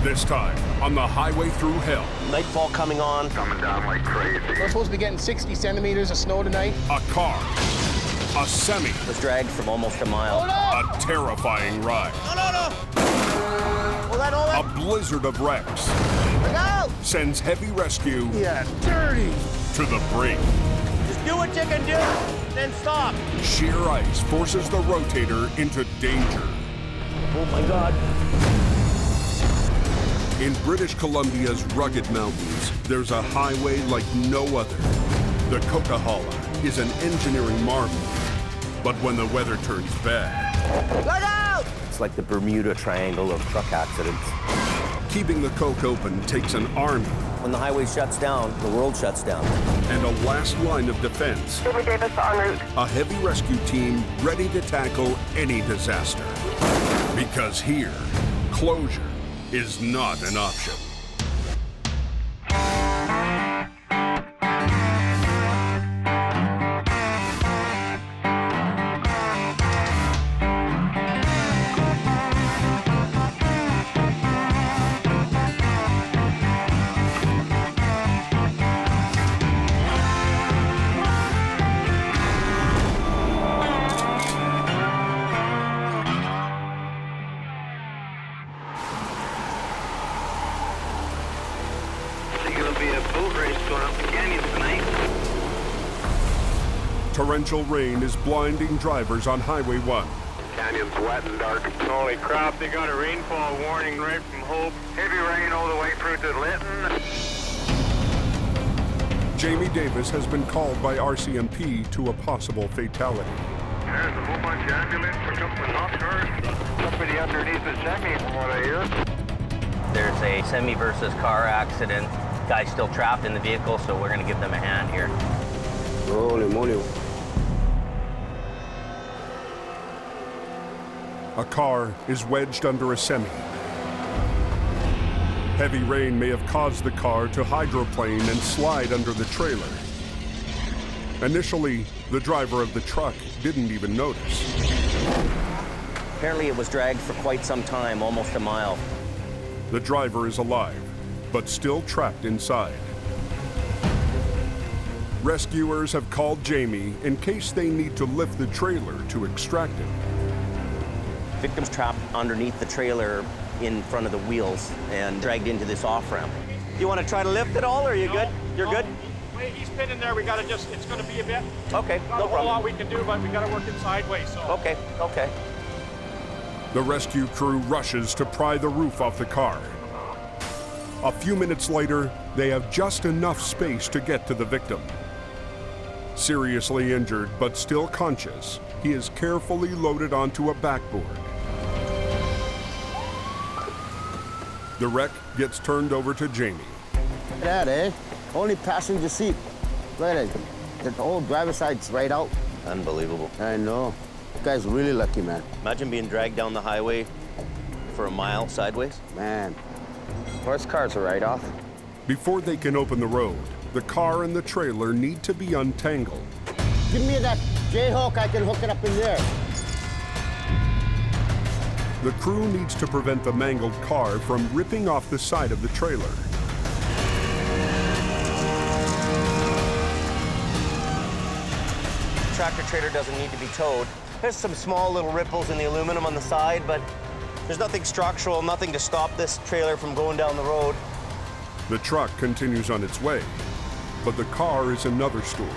This time, on the highway through hell. Nightfall coming on. Coming down like crazy. We're supposed to be getting 60 centimeters of snow tonight. A car. A semi. Was dragged from almost a mile. Hold on! A terrifying ride. No! Hold on! A blizzard of wrecks. Look out! Sends heavy rescue Yeah, dirty! to the brink. Just do what you can do, then stop. Sheer ice forces the rotator into danger. Oh my God. In British Columbia's rugged mountains, there's a highway like no other. The Coquihalla is an engineering marvel. But when the weather turns bad... Look out! It's like the Bermuda Triangle of truck accidents. Keeping the coke open takes an army. When the highway shuts down, the world shuts down. And a last line of defense. Jamie Davis en route. A heavy rescue team ready to tackle any disaster. Because here, closure is not an option. Torrential rain is blinding drivers on Highway 1. Canyon's wet and dark. Holy crap, they got a rainfall warning right from Hope. Heavy rain all the way through to Lytton. Jamie Davis has been called by RCMP to a possible fatality. There's a whole bunch of ambulance for something not hurt. Somebody underneath the semi, from what I hear. There's a semi versus car accident. Guy's still trapped in the vehicle, so we're gonna give them a hand here. Holy moly. A car is wedged under a semi. Heavy rain may have caused the car to hydroplane and slide under the trailer. Initially, the driver of the truck didn't even notice. Apparently it was dragged for quite some time, almost a mile. The driver is alive, but still trapped inside. Rescuers have called Jamie in case they need to lift the trailer to extract him. Victim's trapped underneath the trailer in front of the wheels and dragged into this off-ramp. You want to try to lift it all, or are you good? You're good? Wait, he's pinned in there. We got to just, it's going to be a bit. Okay, Not no a whole lot problem. we can do, but we got to work it sideways, so. Okay. The rescue crew rushes to pry the roof off the car. A few minutes later, they have just enough space to get to the victim. Seriously injured, but still conscious, he is carefully loaded onto a backboard. The wreck gets turned over to Jamie. Look at that, eh? Only passenger seat. Look at it. The whole driver's side's right out. Unbelievable. I know. This guy's really lucky, man. Imagine being dragged down the highway for a mile sideways. Man. Horse cars are right off. Before they can open the road, the car and the trailer need to be untangled. Give me that J-hook, I can hook it up in there. The crew needs to prevent the mangled car from ripping off the side of the trailer. Tractor trailer doesn't need to be towed. There's some small little ripples in the aluminum on the side, but there's nothing structural, nothing to stop this trailer from going down the road. The truck continues on its way, but the car is another story.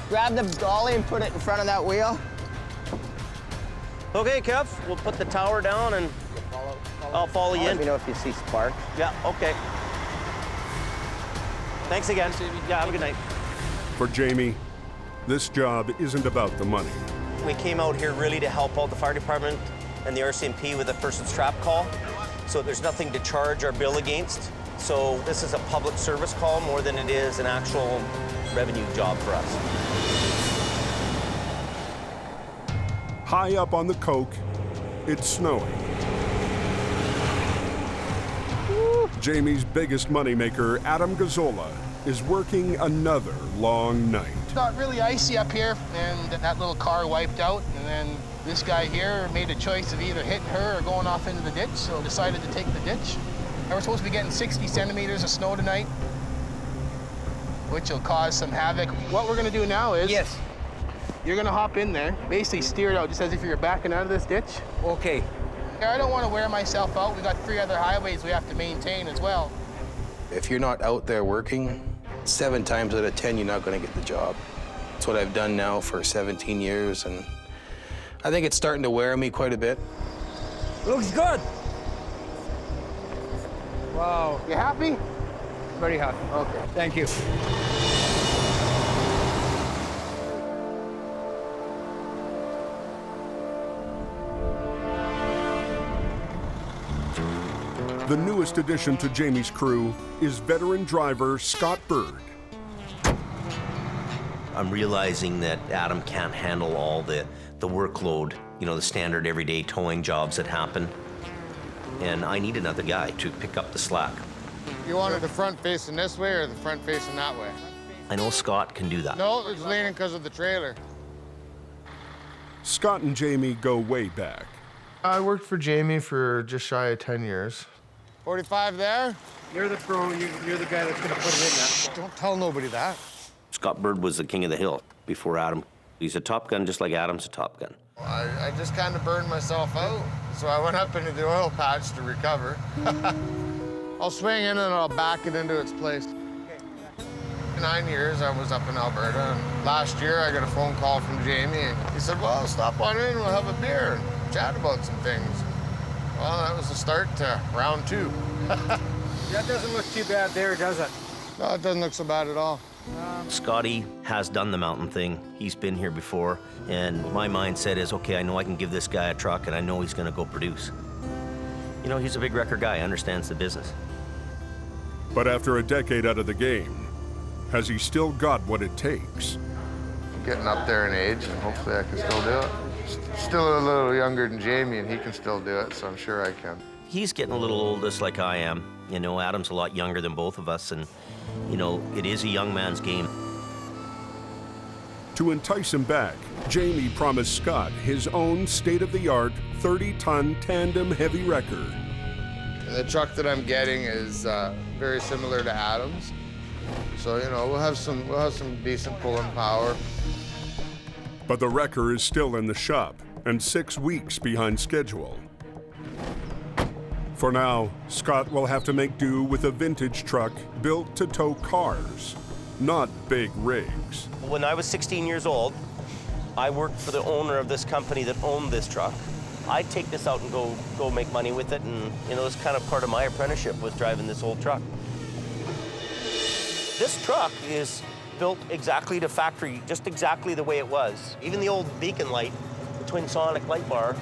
Grab the dolly and put it in front of that wheel. Okay, Kev, we'll put the tower down and I'll follow you in. Let me know if you see spark. Yeah, okay. Thanks again. Yeah, have a good night. For Jamie, this job isn't about the money. We came out here really to help out the fire department and the RCMP with a person's trap call. So there's nothing to charge our bill against. So this is a public service call more than it is an actual revenue job for us. High up on the Coke, it's snowing. Jamie's biggest moneymaker, Adam Gazzola, is working another long night. It got really icy up here, and that little car wiped out, and then This guy here made a choice of either hitting her or going off into the ditch, so decided to take the ditch. And we're supposed to be getting 60 centimeters of snow tonight, which will cause some havoc. What we're gonna do now is... Yes. You're gonna hop in there, basically steer it out just as if you're backing out of this ditch. Okay. I don't want to wear myself out. We got 3 other highways we have to maintain as well. If you're not out there working, 7 times out of 10, you're not gonna get the job. It's what I've done now for 17 years, and I think it's starting to wear me quite a bit. Looks good. Wow. You happy? Very happy. Okay. Thank you. The newest addition to Jamie's crew is veteran driver Scott Bird. I'm realizing that Adam can't handle all the workload, you know, the standard everyday towing jobs that happen. And I need another guy to pick up the slack. You wanted the front facing this way or the front facing that way? I know Scott can do that. No, it's leaning because of the trailer. Scott and Jamie go way back. I worked for Jamie for just shy of 10 years. 45 there? You're the pro. You're the guy that's gonna put it in there. Don't tell nobody that. Scott Bird was the king of the hill before Adam. He's a Top Gun just like Adam's a Top Gun. I just kind of burned myself out, so I went up into the oil patch to recover. I'll swing in and I'll back it into its place. 9 years I was up in Alberta, and last year I got a phone call from Jamie. He said, well, stop on in, we'll have a beer and chat about some things. Well, that was the start to round 2. That doesn't look too bad there, does it? No, it doesn't look so bad at all. Scotty has done the mountain thing. He's been here before, and my mindset is, okay, I know I can give this guy a truck, and I know he's gonna go produce. You know, he's a big wrecker guy, understands the business. But after a decade out of the game, has he still got what it takes? I'm getting up there in age, and hopefully I can still do it. Still a little younger than Jamie, and he can still do it, so I'm sure I can. He's getting a little older, just like I am. You know, Adam's a lot younger than both of us, and, you know, it is a young man's game. To entice him back, Jamie promised Scott his own state-of-the-art 30-ton tandem heavy wrecker. The truck that I'm getting is very similar to Adam's, so you know we'll have some decent pulling power. But the wrecker is still in the shop and 6 weeks behind schedule. For now, Scott will have to make do with a vintage truck built to tow cars, not big rigs. When I was 16 years old, I worked for the owner of this company that owned this truck. I'd take this out and go make money with it, and you know, it's kind of part of my apprenticeship was driving this old truck. This truck is built exactly to factory, just exactly the way it was. Even the old beacon light, the twin sonic light bar,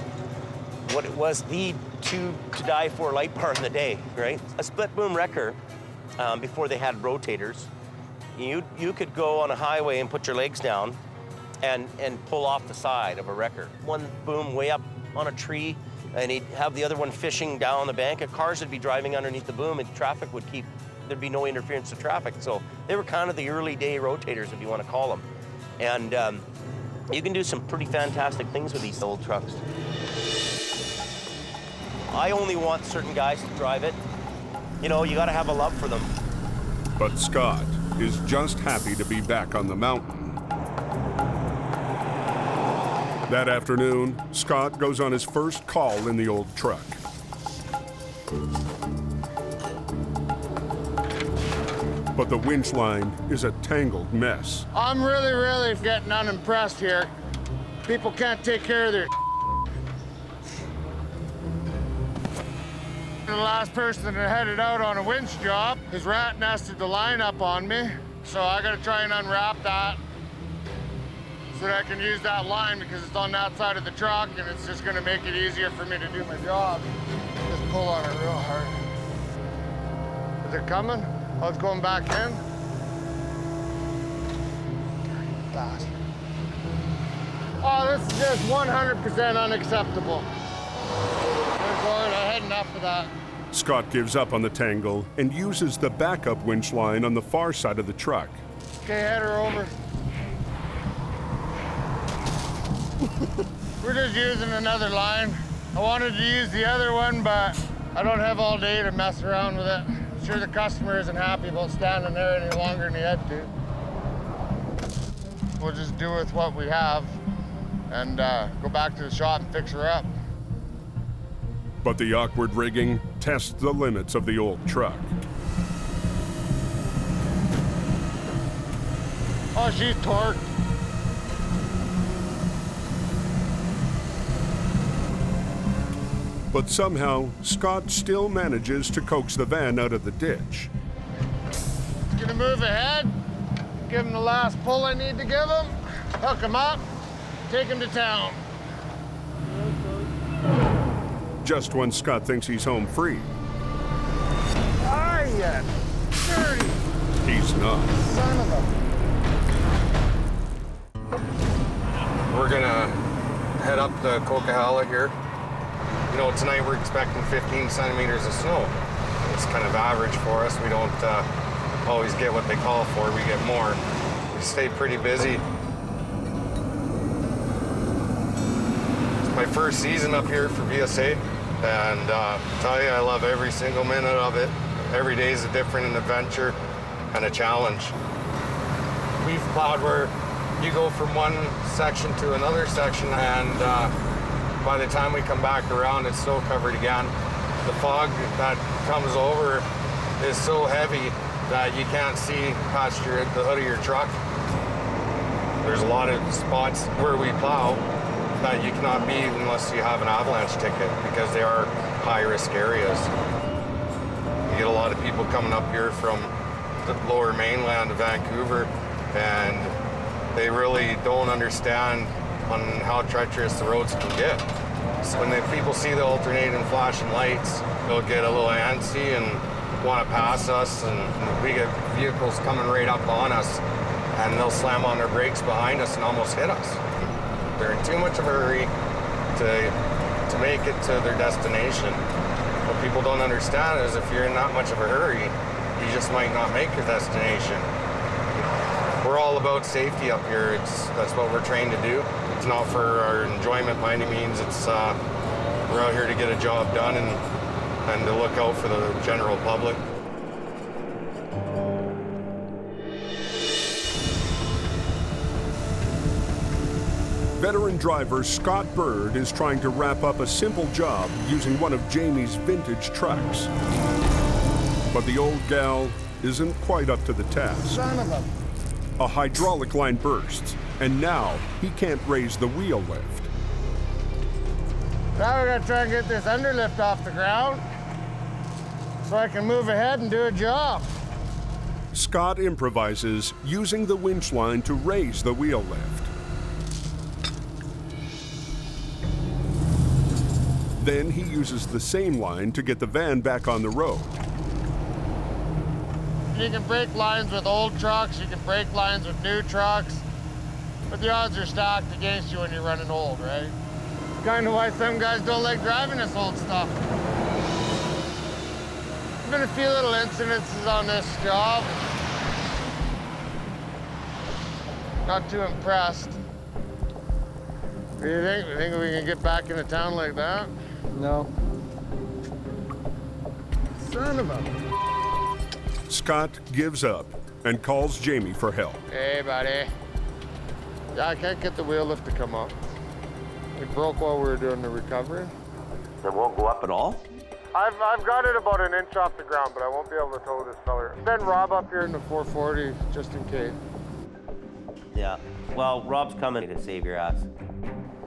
what it was the to die for light bar in the day, right? A split boom wrecker, before they had rotators, you could go on a highway and put your legs down and pull off the side of a wrecker. One boom way up on a tree, and he'd have the other one fishing down the bank, and cars would be driving underneath the boom, and traffic would keep, there'd be no interference of traffic. So they were kind of the early day rotators, if you want to call them. And you can do some pretty fantastic things with these old trucks. I only want certain guys to drive it. You know, you got to have a love for them. But Scott is just happy to be back on the mountain. That afternoon, Scott goes on his first call in the old truck. But the winch line is a tangled mess. I'm really getting unimpressed here. People can't take care of their The last person that headed out on a winch job, his rat nested the line up on me. So I gotta try and unwrap that so that I can use that line because it's on that side of the truck and it's just gonna make it easier for me to do my job. Just pull on it real hard. Is it coming? Oh, it's going back in? Fast. Oh, this is just 100% unacceptable. I had enough of that. Scott gives up on the tangle and uses the backup winch line on the far side of the truck. Okay, head her over. We're just using another line. I wanted to use the other one, but I don't have all day to mess around with it. I'm sure the customer isn't happy about standing there any longer than he had to. We'll just do with what we have and go back to the shop and fix her up. But the awkward rigging tests the limits of the old truck. Oh, she's torqued. But somehow, Scott still manages to coax the van out of the ditch. Gonna move ahead, give him the last pull I need to give him, hook him up, take him to town. Just when Scott thinks he's home free, Are ya dirty he's not. son of a... We're gonna head up the Coquihalla here. You know, tonight we're expecting 15 centimeters of snow. It's kind of average for us. We don't always get what they call for. We get more. We stay pretty busy. It's my first season up here for BSA, and I tell you, I love every single minute of it. Every day is a different adventure and a challenge. We've plowed where you go from one section to another section, and by the time we come back around, it's snow covered again. The fog that comes over is so heavy that you can't see past the hood of your truck. There's a lot of spots where we plow that you cannot be unless you have an avalanche ticket, because they are high-risk areas. You get a lot of people coming up here from the lower mainland of Vancouver, and they really don't understand on how treacherous the roads can get. So when the people see the alternating flashing lights, they'll get a little antsy and want to pass us, and we get vehicles coming right up on us, and they'll slam on their brakes behind us and almost hit us. They're in too much of a hurry to make it to their destination. What people don't understand is if you're in that much of a hurry, you just might not make your destination. We're all about safety up here. That's what we're trained to do. It's not for our enjoyment by any means. It's we're out here to get a job done and to look out for the general public. Veteran driver Scott Bird is trying to wrap up a simple job using one of Jamie's vintage trucks. But the old gal isn't quite up to the task. Son of a... A hydraulic line bursts, and now he can't raise the wheel lift. Now we gotta try and get this underlift off the ground so I can move ahead and do a job. Scott improvises using the winch line to raise the wheel lift. Then he uses the same line to get the van back on the road. You can break lines with old trucks, you can break lines with new trucks, but the odds are stacked against you when you're running old, right? Kind of why some guys don't like driving this old stuff. There's been a few little incidences on this job. Not too impressed. What do you think? You think we can get back into town like that? No. Son of a... Scott gives up and calls Jamie for help. Hey, buddy. Yeah, I can't get the wheel lift to come up. It broke while we were doing the recovery. It won't go up at all? I've got it about an inch off the ground, but I won't be able to tow this feller. Send Rob up here in the 440, just in case. Yeah. Well, Rob's coming to save your ass.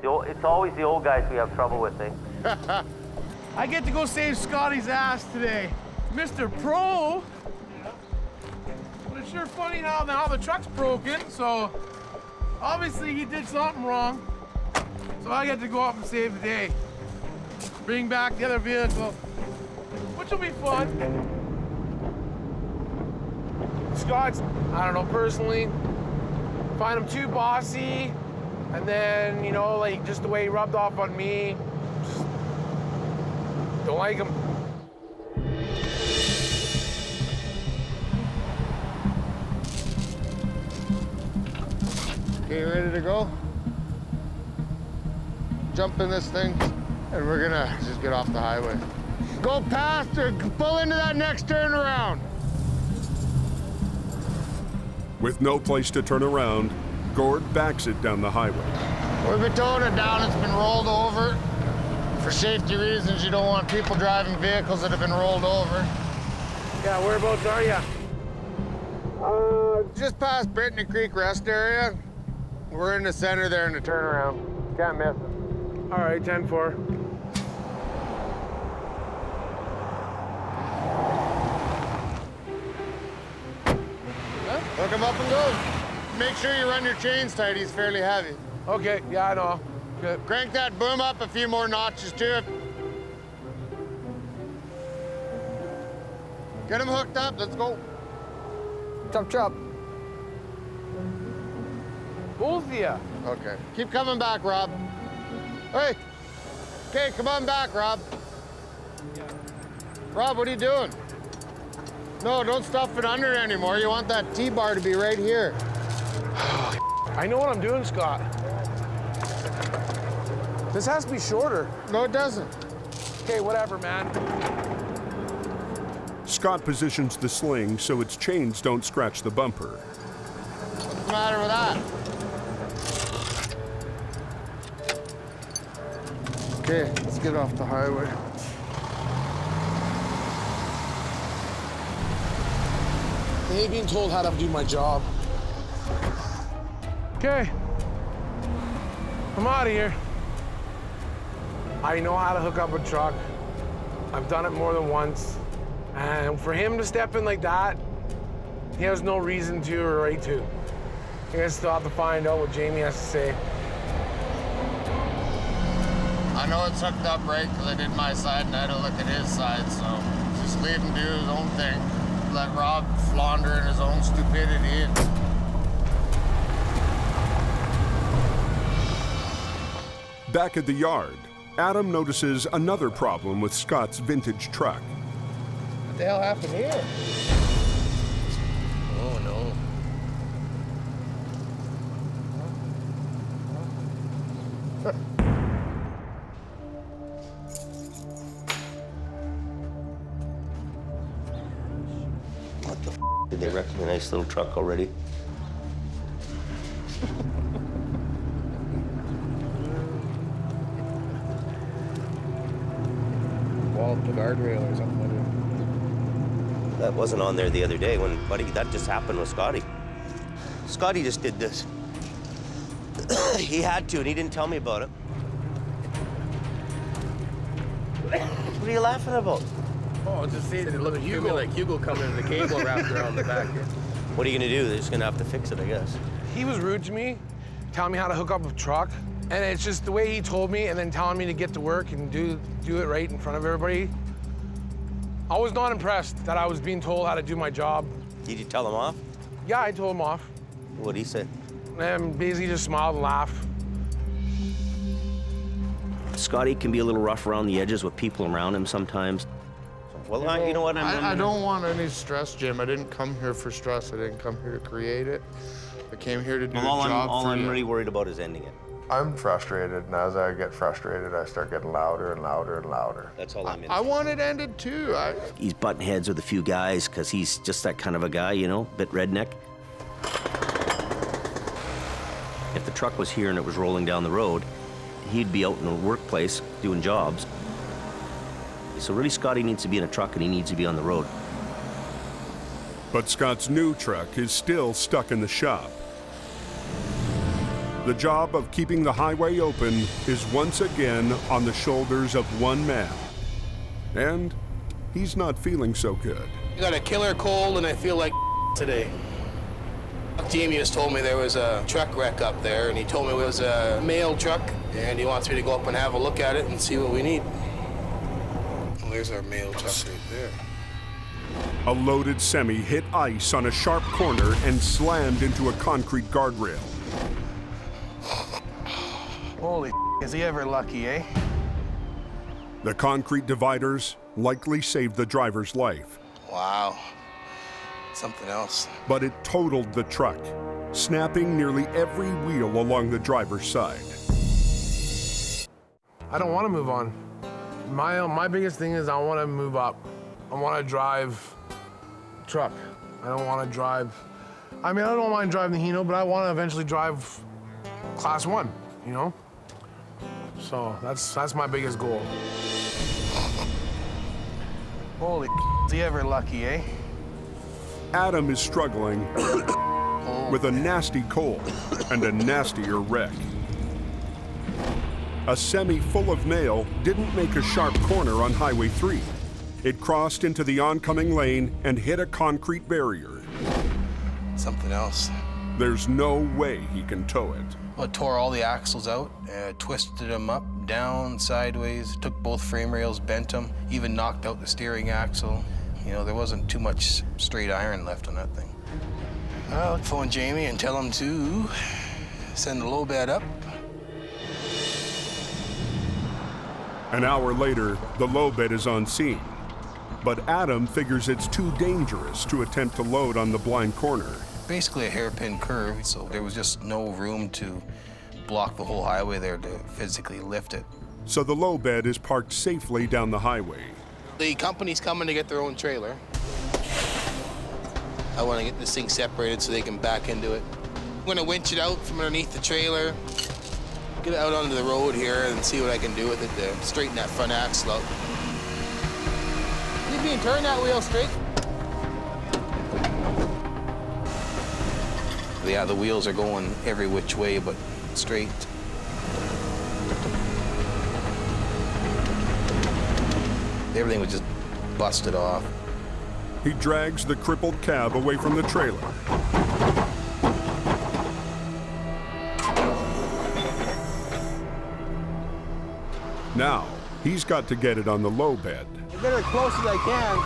It's always the old guys we have trouble with, eh? I get to go save Scotty's ass today. Mr. Pro. But it's sure funny how now the truck's broken, so obviously he did something wrong. So I get to go up and save the day. Bring back the other vehicle, which will be fun. Scott's, I don't know, personally, find him too bossy, and then, you know, like just the way he rubbed off on me, just don't like him. Okay, ready to go? jump in this thing, and we're gonna just get off the highway. Go past or pull into that next turnaround. With no place to turn around, Gord backs it down the highway. We've been towing it down, it's been rolled over. For safety reasons, you don't want people driving vehicles that have been rolled over. Yeah, whereabouts are you? Just past Brittany Creek Rest Area. We're in the center there in the turnaround. Can't miss it. All right, 10-4. Hook him up and go. Make sure you run your chains tight, he's fairly heavy. Okay, yeah, I know. Good. Crank that boom up a few more notches too. Get him hooked up, let's go. Chop, chop. Both of you. Okay. Keep coming back, Rob. Hey. Okay, come on back, Rob. Rob, what are you doing? No, don't stuff it under anymore. You want that T-bar to be right here. I know what I'm doing, Scott. This has to be shorter. No, it doesn't. Okay, whatever, man. Scott positions the sling so its chains don't scratch the bumper. What's the matter with that? Okay, let's get off the highway. I hate being told how to do my job. Okay. I'm out of here. I know how to hook up a truck. I've done it more than once. And for him to step in like that, he has no reason to or right to. I guess still have to find out what Jamie has to say. I know it's hooked up right because I did my side and I had to look at his side, so just leave him do his own thing. Let Rob flounder in his own stupidity. Back at the yard, Adam notices another problem with Scott's vintage truck. What the hell happened here? Oh, no. What the f***? Did they wreck a nice little truck already? Wall the guardrail or something like that. That wasn't on there the other day when, buddy, that just happened with Scotty. Scotty just did this. He had to, and he didn't tell me about it. What are you laughing about? Oh, just see, it looked Hugo like Hugo coming in the cable wrapped around the back here. What are you gonna do? They're just gonna have to fix it, I guess. He was rude to me, telling me how to hook up a truck. And it's just the way he told me and then telling me to get to work and do it right in front of everybody. I was not impressed that I was being told how to do my job. Did you tell him off? Yeah, I told him off. What'd he say? And basically just smiled and laughed. Scotty can be a little rough around the edges with people around him sometimes. Well, you know what? I don't want any stress, Jim. I didn't come here for stress. I didn't come here to create it. I came here to do a job all for I'm you. really worried about is ending it. I'm frustrated, and as I get frustrated, I start getting louder and louder and louder. That's all I'm in. I want it ended too. He's butting heads with a few guys because he's just that kind of a guy, you know, bit redneck. If the truck was here and it was rolling down the road, he'd be out in the workplace doing jobs. So really, Scotty needs to be in a truck and he needs to be on the road. But Scott's new truck is still stuck in the shop. The job of keeping the highway open is once again on the shoulders of one man. And he's not feeling so good. I got a killer cold and I feel like today. Jamie just told me there was a truck wreck up there, and he told me it was a mail truck, and he wants me to go up and have a look at it and see what we need. Well, there's our mail truck right there. A loaded semi hit ice on a sharp corner and slammed into a concrete guardrail. Holy is he ever lucky, eh? The concrete dividers likely saved the driver's life. Wow. Something else. But it totaled the truck, snapping nearly every wheel along the driver's side. I don't want to move on. My biggest thing is I want to move up. I want to drive truck. I don't want to drive. I mean, I don't mind driving the Hino, but I want to eventually drive Class 1, you know? So that's my biggest goal. Holy, is he ever lucky, eh? Adam is struggling with a nasty cold and a nastier wreck. A semi full of mail didn't make a sharp corner on Highway 3. It crossed into the oncoming lane and hit a concrete barrier. Something else. There's no way he can tow it. Well, it tore all the axles out, twisted them up, down, sideways, took both frame rails, bent them, even knocked out the steering axle. You know, there wasn't too much straight iron left on that thing. I'll phone Jamie and tell him to send the low bed up. An hour later, the low bed is on scene. But Adam figures it's too dangerous to attempt to load on the blind corner. Basically a hairpin curve, so there was just no room to block the whole highway there to physically lift it. So the low bed is parked safely down the highway. The company's coming to get their own trailer. I want to get this thing separated so they can back into it. I'm going to winch it out from underneath the trailer, get it out onto the road here and see what I can do with it to straighten that front axle out. You being turn that wheel straight. Yeah, the wheels are going every which way but straight. Everything was just busted off. He drags the crippled cab away from the trailer. Now, he's got to get it on the low bed. Get it as close as I can.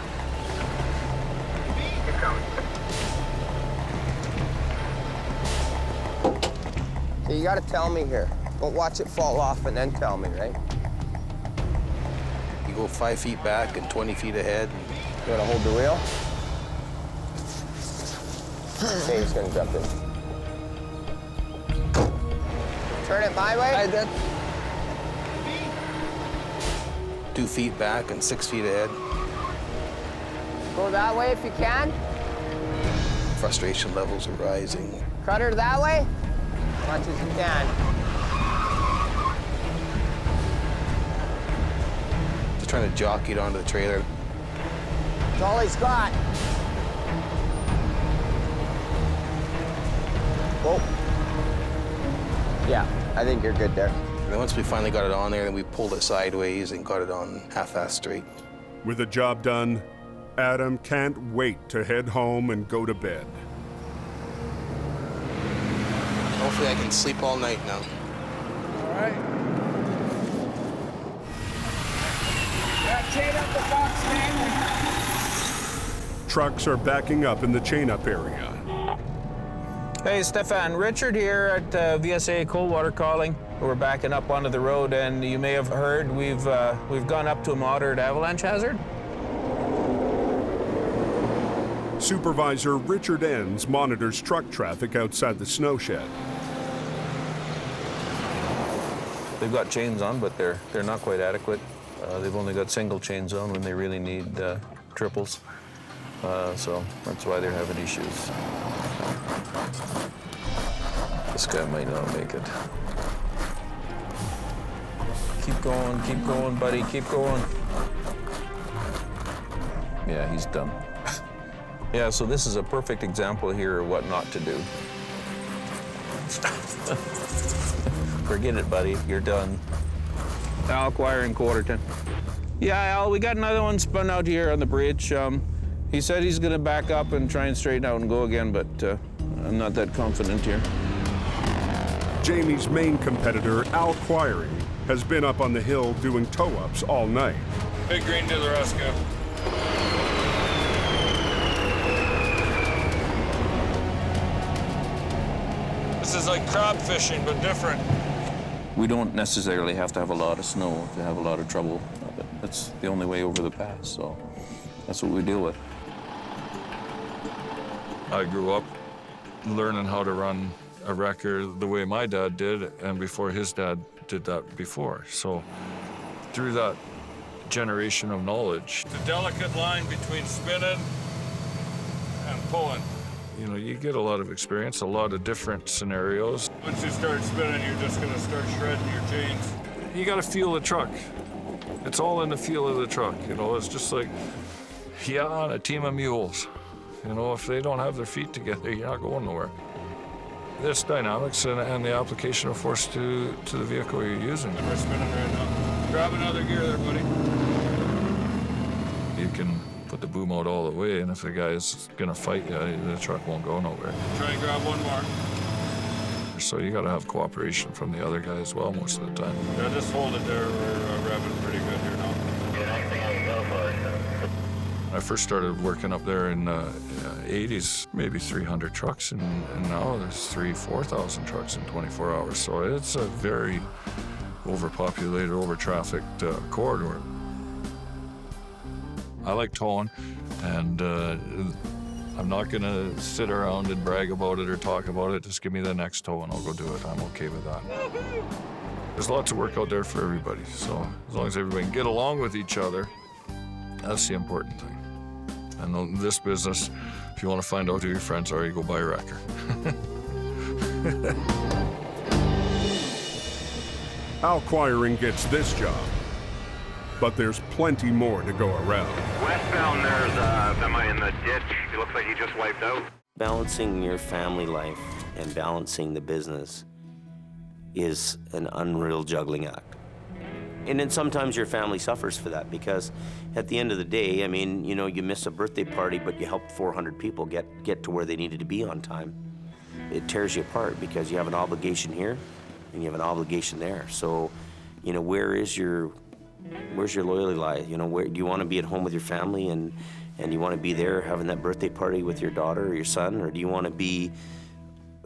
So you gotta tell me here. Don't watch it fall off and then tell me, right? You go 5 feet back and 20 feet ahead. You wanna hold the wheel? Okay, he's gonna jump in. Turn it my way? I did. 2 feet back and 6 feet ahead. Go that way if you can. Frustration levels are rising. Cut her that way. As much as you can. Just trying to jockey it onto the trailer. That's all he's got. Oh. Yeah, I think you're good there. And then once we finally got it on there, then we pulled it sideways and got it on half-assed straight. With the job done, Adam can't wait to head home and go to bed. Hopefully I can sleep all night now. All right. Chain up the box, man. Trucks are backing up in the chain-up area. Hey, Stefan, Richard here at VSA Coldwater calling. We're backing up onto the road, and you may have heard we've gone up to a moderate avalanche hazard. Supervisor Richard Enns monitors truck traffic outside the snow shed. They've got chains on, but they're not quite adequate. They've only got single chains on when they really need triples. So that's why they're having issues. This guy might not make it. Keep going, buddy, keep going. Yeah, he's done. Yeah, so this is a perfect example here of what not to do. Forget it, buddy, you're done. Al Quire in Quarterton. Yeah, Al, we got another one spun out here on the bridge. He said he's gonna back up and try and straighten out and go again, but I'm not that confident here. Jamie's main competitor, Al Quire, has been up on the hill doing tow-ups all night. Big green to the rescue. This is like crab fishing, but different. We don't necessarily have to have a lot of snow to have a lot of trouble. That's the only way over the pass, so that's what we deal with. I grew up learning how to run a wrecker the way my dad did, and before his dad did that before. So through that generation of knowledge. The delicate line between spinning and pulling. You know, you get a lot of experience, a lot of different scenarios. Once you start spinning, you're just gonna start shredding your chains. You gotta feel the truck. It's all in the feel of the truck, you know, it's just like, yeah, on a team of mules. You know, if they don't have their feet together, you're not going nowhere. This dynamics and the application of force to the vehicle you're using. We're spinning right now. Grab another gear there, buddy. You can put the boom out all the way, and if the guy's gonna fight you, the truck won't go nowhere. Try and grab one more. So you gotta have cooperation from the other guy as well most of the time. Yeah, just hold it there. We're revving pretty good here now. I first started working up there in the 80s, maybe 300 trucks, and now there's 4,000 trucks in 24 hours. So it's a very overpopulated, over-trafficked corridor. I like towing, and I'm not gonna sit around and brag about it or talk about it. Just give me the next tow and I'll go do it. I'm okay with that. There's lots of work out there for everybody, so as long as everybody can get along with each other, that's the important thing. And in this business, if you want to find out who your friends are, you go buy a wrecker. Al Quiring gets this job, but there's plenty more to go around. Westbound, there's a semi in the ditch. It looks like he just wiped out. Balancing your family life and balancing the business is an unreal juggling act. And then sometimes your family suffers for that because at the end of the day, I mean, you know, you miss a birthday party, but you helped 400 people get to where they needed to be on time. It tears you apart because you have an obligation here and you have an obligation there. So, you know, where's your loyalty lie? You know, where do you want to be at home with your family and you want to be there having that birthday party with your daughter or your son, or do you want to be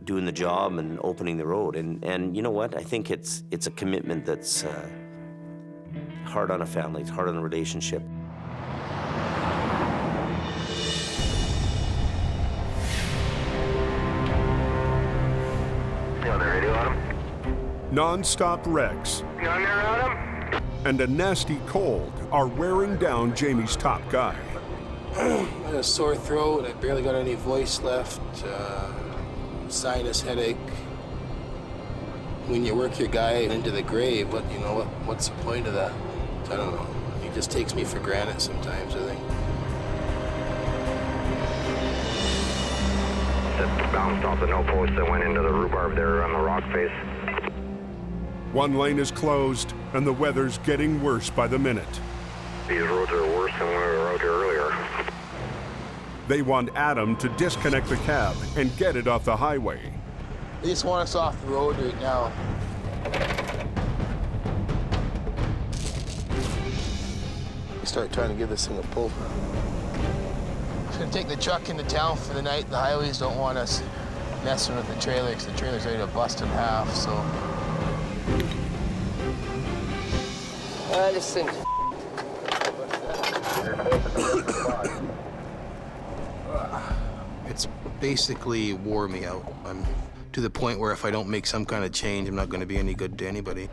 doing the job and opening the road? And you know what? I think it's a commitment that's hard on a family. It's hard on a relationship. You on the radio, Adam? Non-stop wrecks You on there, Adam? and a nasty cold are wearing down Jamie's top guy. I had a sore throat. I barely got any voice left. Sinus headache. When you work your guy into the grave, what's the point of that? I don't know. He just takes me for granted sometimes, I think. Just bounced off the no post and went into the rhubarb there on the rock face. One lane is closed, and the weather's getting worse by the minute. These roads are worse than when we were out here earlier. They want Adam to disconnect the cab and get it off the highway. They just want us off the road right now. Start trying to give this thing a pull. Just gonna take the truck into town for the night. The highways don't want us messing with the trailer because the trailer's ready to bust in half, so. This thing. It's basically wore me out. I'm to the point where if I don't make some kind of change, I'm not gonna be any good to anybody.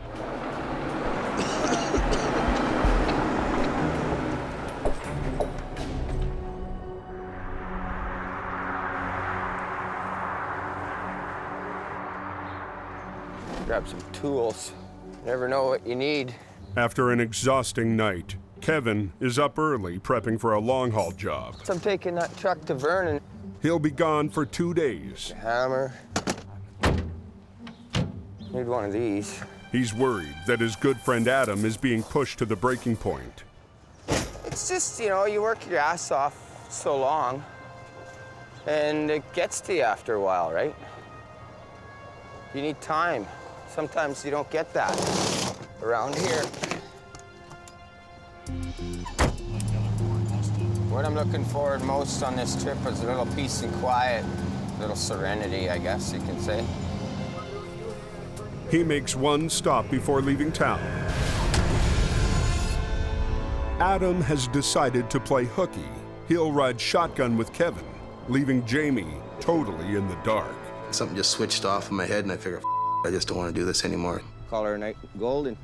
Grab some tools. You never know what you need. After an exhausting night, Kevin is up early prepping for a long-haul job. So I'm taking that truck to Vernon. He'll be gone for 2 days. Hammer. Need one of these. He's worried that his good friend Adam is being pushed to the breaking point. It's just, you know, you work your ass off so long, and it gets to you after a while, right? You need time. Sometimes you don't get that around here. What I'm looking forward most on this trip is a little peace and quiet, a little serenity, I guess you can say. He makes one stop before leaving town. Adam has decided to play hooky. He'll ride shotgun with Kevin, leaving Jamie totally in the dark. Something just switched off in my head, and I figured, I just don't want to do this anymore. Call her Night Golden.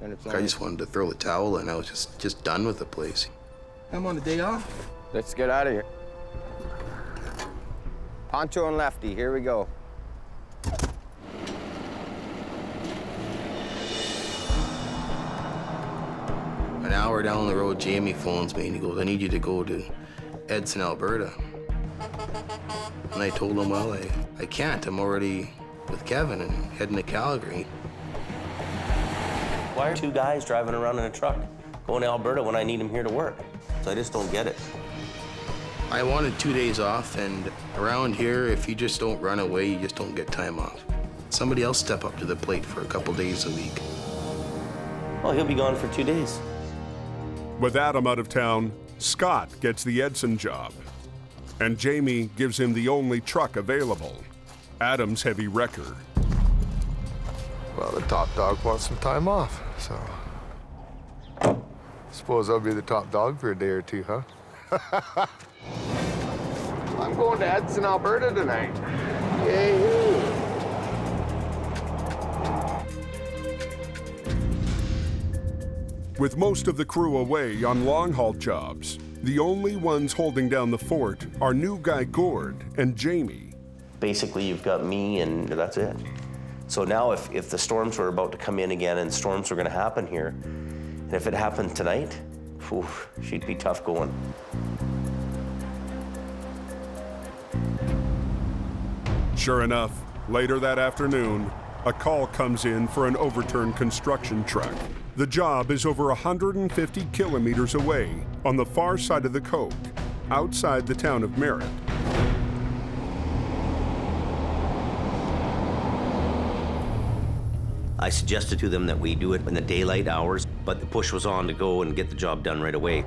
And it's I just wanted to throw the towel in. I was just done with the place. I'm on the day off. Let's get out of here. Poncho and Lefty, here we go. An hour down the road, Jamie phones me and he goes, I need you to go to Edson, Alberta. And I told him, well, I can't. I'm already with Kevin and heading to Calgary. Why are two guys driving around in a truck going to Alberta when I need them here to work? So I just don't get it. I wanted 2 days off, and around here, if you just don't run away, you just don't get time off. Somebody else step up to the plate for a couple days a week. Well, he'll be gone for 2 days. With Adam out of town, Scott gets the Edson job. And Jamie gives him the only truck available, Adam's heavy wrecker. Well, the top dog wants some time off, so suppose I'll be the top dog for a day or two, huh? I'm going to Edson, Alberta tonight. Yay! With most of the crew away on long-haul jobs, the only ones holding down the fort are new guy Gord and Jamie. Basically, you've got me and that's it. So now if the storms were about to come in again and storms were gonna happen here, and if it happened tonight, whew, she'd be tough going. Sure enough, later that afternoon, a call comes in for an overturned construction truck. The job is over 150 kilometers away on the far side of the Coke, outside the town of Merritt. I suggested to them that we do it in the daylight hours, but the push was on to go and get the job done right away.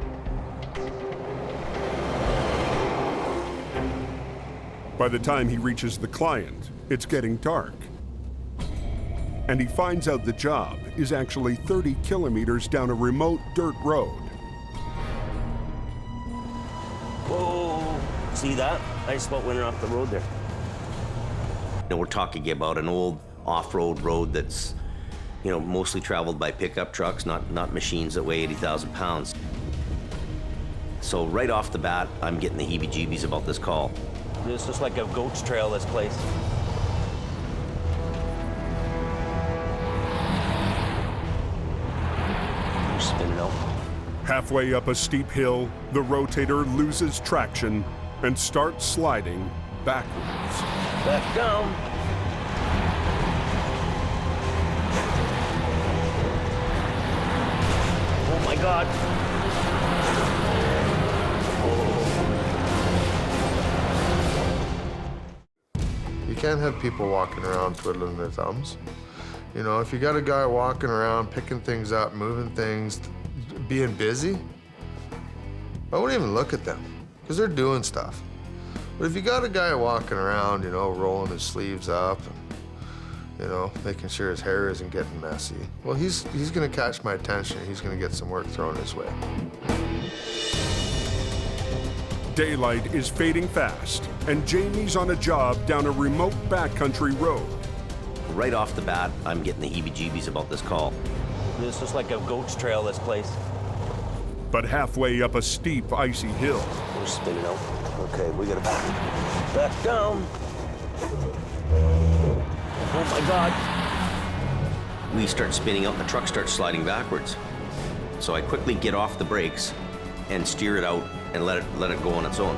By the time he reaches the client, it's getting dark. And he finds out the job is actually 30 kilometers down a remote dirt road. Whoa, see that? I just about went off the road there. We're talking about an old off-road road that's, mostly traveled by pickup trucks, not machines that weigh 80,000 pounds. So right off the bat, I'm getting the heebie-jeebies about this call. It's just like a goat's trail, this place. We're spinning out. Halfway up a steep hill, the rotator loses traction and starts sliding backwards. Back down. Oh my God. You can't have people walking around twiddling their thumbs. If you got a guy walking around, picking things up, moving things, being busy, I wouldn't even look at them, because they're doing stuff. But if you got a guy walking around, rolling his sleeves up, and, making sure his hair isn't getting messy, well, he's gonna catch my attention. He's gonna get some work thrown his way. Daylight is fading fast, and Jamie's on a job down a remote backcountry road. Right off the bat, I'm getting the heebie-jeebies about this call. This is like a goat's trail, this place. But halfway up a steep, icy hill. We're spinning out. Okay, we gotta back down. Oh my God. We start spinning out and the truck starts sliding backwards. So I quickly get off the brakes and steer it out and let it go on its own.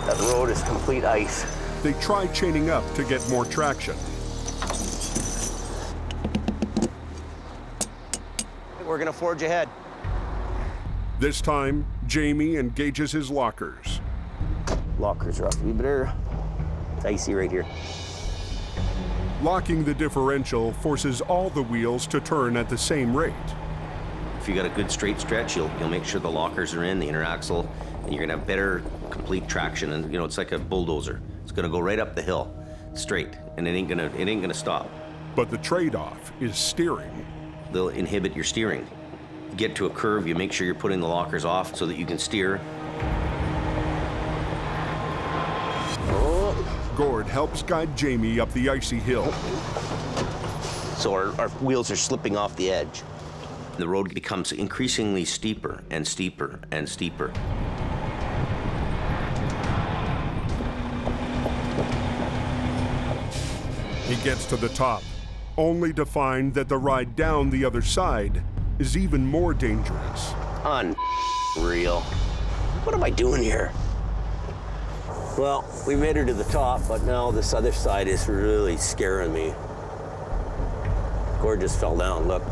That road is complete ice. They try chaining up to get more traction. We're gonna forge ahead. This time, Jamie engages his lockers. Lockers are up. We better. It's icy right here. Locking the differential forces all the wheels to turn at the same rate. If you got a good straight stretch, you'll make sure the lockers are in, the inner axle, and you're gonna have better complete traction. And it's like a bulldozer. It's gonna go right up the hill, straight, and it ain't gonna stop. But the trade-off is steering. They'll inhibit your steering. You get to a curve, you make sure you're putting the lockers off so that you can steer. Gord helps guide Jamie up the icy hill. So our wheels are slipping off the edge. The road becomes increasingly steeper and steeper and steeper. He gets to the top, only to find that the ride down the other side is even more dangerous. Unreal. What am I doing here? Well, we made her to the top, but now this other side is really scaring me. Gord just fell down, look.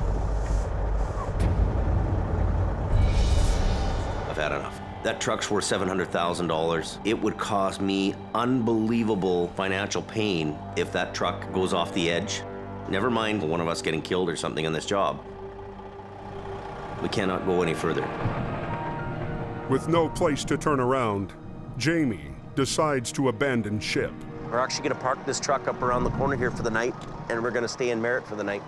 I've had enough. That truck's worth $700,000. It would cause me unbelievable financial pain if that truck goes off the edge. Never mind one of us getting killed or something on this job. We cannot go any further. With no place to turn around, Jamie decides to abandon ship. We're actually gonna park this truck up around the corner here for the night, and we're gonna stay in Merritt for the night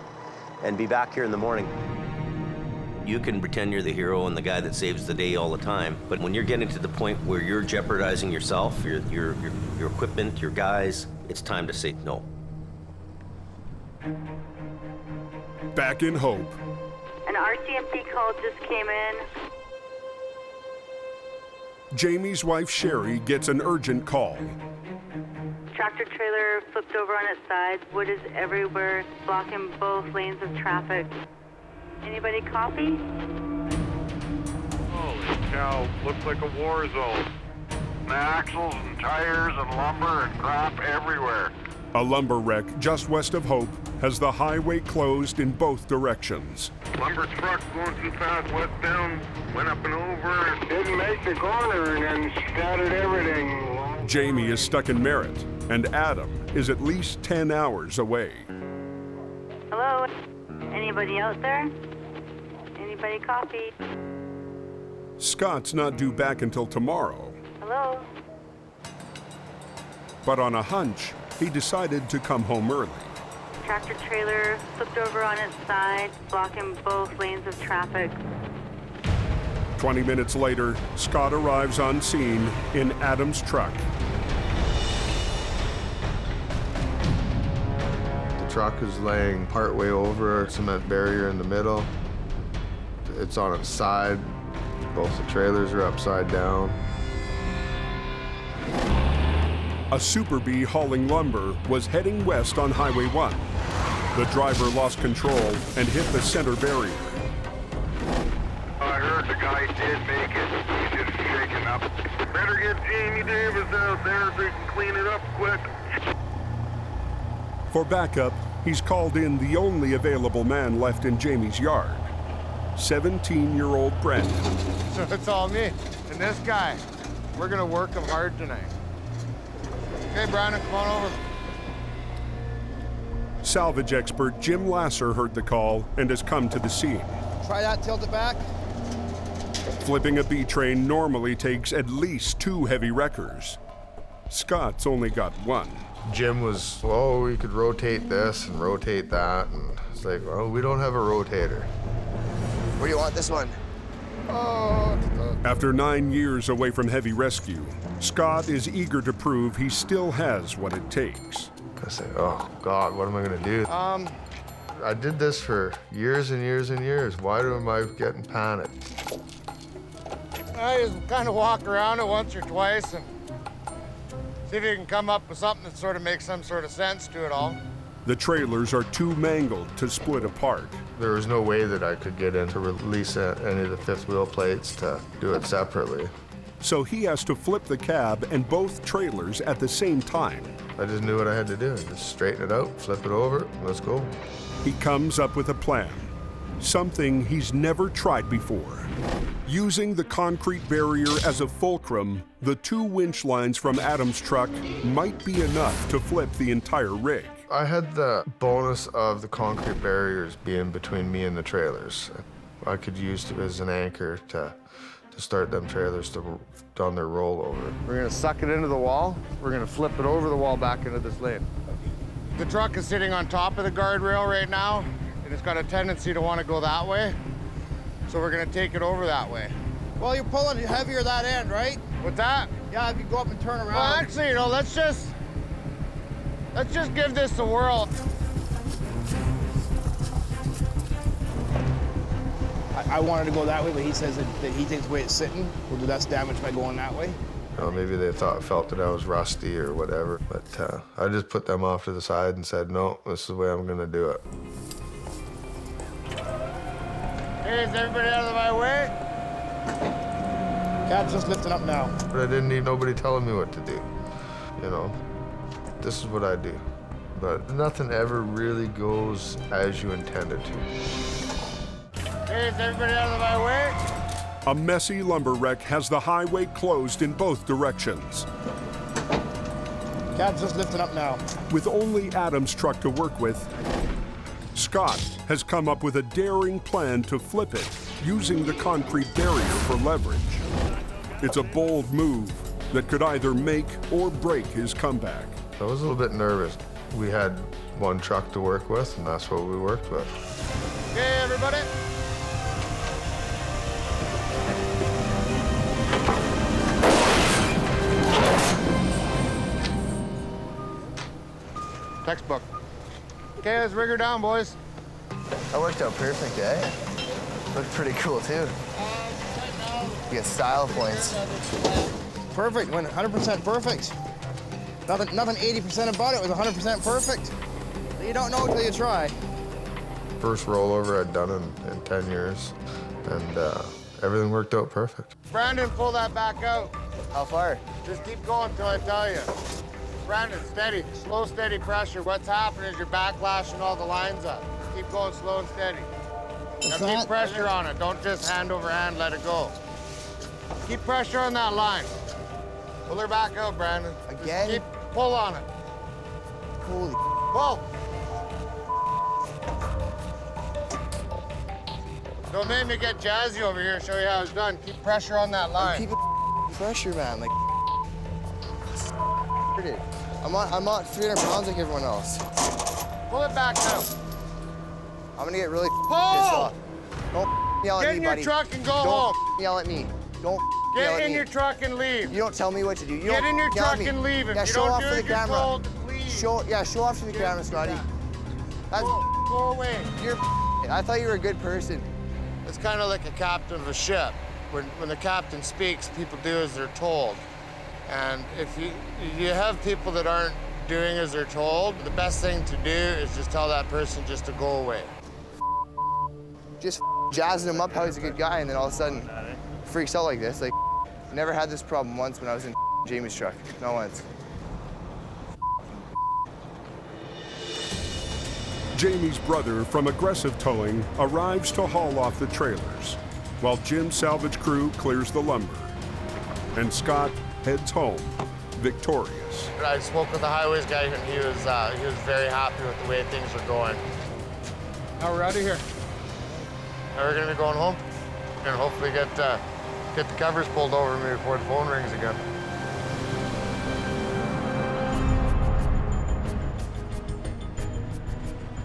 and be back here in the morning. You can pretend you're the hero and the guy that saves the day all the time, but when you're getting to the point where you're jeopardizing yourself, your equipment, your guys, it's time to say no. Back in Hope. An RCMP call just came in. Jamie's wife Sherry gets an urgent call. Tractor trailer flipped over on its side. Wood is everywhere, blocking both lanes of traffic. Anybody copy? Holy cow, looks like a war zone. The axles and tires and lumber and crap everywhere. A lumber wreck just west of Hope has the highway closed in both directions. Lumber truck going too fast westbound, went up and over, didn't make the corner and then scattered everything. Jamie is stuck in Merritt, and Adam is at least 10 hours away. Hello? Anybody out there? Anybody copy? Scott's not due back until tomorrow. Hello? But on a hunch, he decided to come home early. Tractor trailer flipped over on its side, blocking both lanes of traffic. 20 minutes later, Scott arrives on scene in Adam's truck. The truck is laying partway over a cement barrier in the middle. It's on its side. Both the trailers are upside down. A Super Bee hauling lumber was heading west on Highway 1. The driver lost control and hit the center barrier. I heard the guy did make it. He's just shaking up. Better get Jamie Davis out there so he can clean it up quick. For backup, he's called in the only available man left in Jamie's yard, 17-year-old Brandon. So it's all me and this guy. We're gonna work him hard tonight. Okay, Brandon, come on over. Salvage expert Jim Lasser heard the call and has come to the scene. Try that, tilt it back. Flipping a B train normally takes at least 2 heavy wreckers. Scott's only got 1. Jim was, oh, we could rotate this and rotate that. And it's like, well, we don't have a rotator. Where do you want this one? After 9 years away from heavy rescue, Scott is eager to prove he still has what it takes. I say, oh, God, what am I going to do? I did this for years and years and years. Why am I getting panicked? I just kind of walk around it once or twice and see if you can come up with something that sort of makes some sort of sense to it all. The trailers are too mangled to split apart. There was no way that I could get in to release any of the fifth wheel plates to do it separately. So he has to flip the cab and both trailers at the same time. I just knew what I had to do. Just straighten it out, flip it over, let's go. He comes up with a plan, something he's never tried before. Using the concrete barrier as a fulcrum, the 2 winch lines from Adam's truck might be enough to flip the entire rig. I had the bonus of the concrete barriers being between me and the trailers. I could use it as an anchor to start them trailers on their rollover. We're gonna suck it into the wall. We're gonna flip it over the wall back into this lane. The truck is sitting on top of the guardrail right now, and it's got a tendency to want to go that way. So we're gonna take it over that way. Well, you're pulling heavier that end, right? What's that? Yeah, if you go up and turn around. Well, actually, let's just Let's just give this a whirl. I wanted to go that way, but he says that he thinks the way it's sitting will do less damage by going that way. You know, maybe they felt that I was rusty or whatever, but I just put them off to the side and said, no, this is the way I'm gonna do it. Hey, is everybody out of my way? Cab's just lifting up now. But I didn't need nobody telling me what to do, you know? This is what I do. But nothing ever really goes as you intended to. Hey, is everybody out of my way? A messy lumber wreck has the highway closed in both directions. Cab's just lifting up now. With only Adam's truck to work with, Scott has come up with a daring plan to flip it using the concrete barrier for leverage. It's a bold move that could either make or break his comeback. I was a little bit nervous. We had one truck to work with, and that's what we worked with. Hey, everybody. Textbook. Okay, let's rig her down, boys. That worked out perfect, eh? Looked pretty cool, too. You get style points. Perfect, went 100% perfect. Nothing 80% about it was 100% perfect. You don't know until you try. First rollover I'd done in 10 years, and everything worked out perfect. Brandon, pull that back out. How far? Just keep going until I tell you. Brandon, steady, slow, steady pressure. What's happening is you're backlashing all the lines up. Keep going slow and steady. Now keep pressure on it. Don't just hand over hand, let it go. Keep pressure on that line. Pull her back out, Brandon. Again? Just keep pull on it. Holy Pull. Don't make me get jazzy over here and show you how it's done. Keep pressure on that line. Keep pressure, man. Like, I'm not 300 pounds like everyone else. Pull it back out. I'm gonna get really pissed Pull! off. Don't yell at Get me, in your buddy. truck and go Don't home. yell at me. Don't yell Get at in me. your truck and leave. You don't tell me what to do. You Get don't in your yell at truck me. and leave. If Yeah, you show don't off do for the it, you're camera. told to leave. Show off to the camera, Scotty. That's Go away. I thought you were a good person. It's kind of like a captain of a ship. When the captain speaks, people do as they're told. And if you have people that aren't doing as they're told, the best thing to do is just tell that person just to go away. Just jazzing him up how he's a good guy, and then all of a sudden freaks out like this. Like, never had this problem once when I was in Jamie's truck. Not once. Jamie's brother from Aggressive Towing arrives to haul off the trailers, while Jim's salvage crew clears the lumber. And Scott heads home, victorious. I spoke with the highways guy, and he was very happy with the way things are going. Now we're out of here. Now we're gonna be going home, and hopefully get the covers pulled over me before the phone rings again.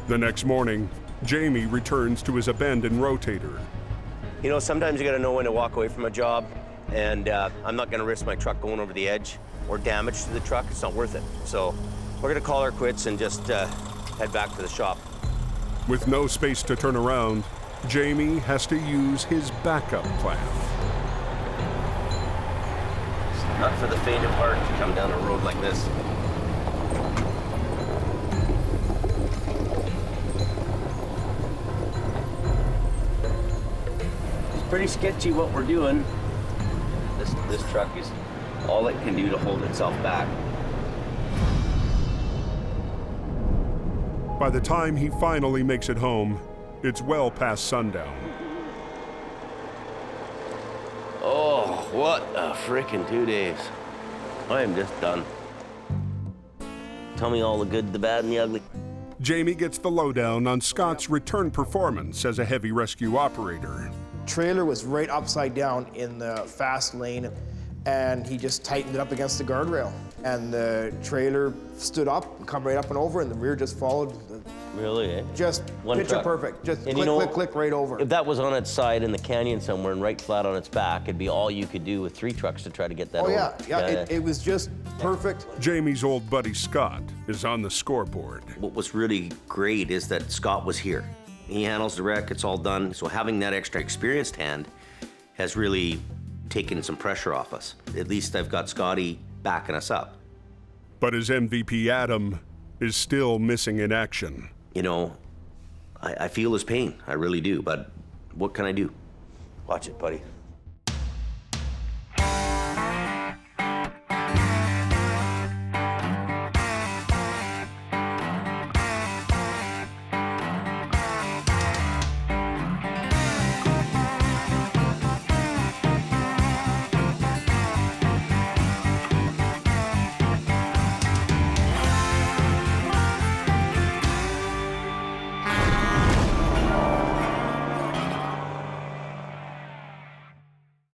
The next morning, Jamie returns to his abandoned rotator. You know, sometimes you gotta know when to walk away from a job, and I'm not gonna risk my truck going over the edge or damage to the truck. It's not worth it. So we're gonna call our quits and just head back to the shop. With no space to turn around, Jamie has to use his backup plan. Not for the faint of heart to come down a road like this. It's pretty sketchy what we're doing. This truck is all it can do to hold itself back. By the time he finally makes it home, it's well past sundown. Oh, what a frickin' 2 days. I am just done. Tell me all the good, the bad, and the ugly. Jamie gets the lowdown on Scott's return performance as a heavy rescue operator. Trailer was right upside down in the fast lane, and he just tightened it up against the guardrail. And the trailer stood up, come right up and over, and the rear just followed Really, eh? Just One picture truck. perfect. Just And click, you know, click, click right over. If that was on its side in the canyon somewhere and right flat on its back, it'd be all you could do with 3 trucks to try to get that Oh, over. yeah. It was just perfect. Jamie's old buddy Scott is on the scoreboard. What was really great is that Scott was here. He handles the wreck, it's all done. So having that extra experienced hand has really taken some pressure off us. At least I've got Scotty backing us up. But his MVP Adam is still missing in action. You know, I feel his pain, I really do, but what can I do? Watch it, buddy.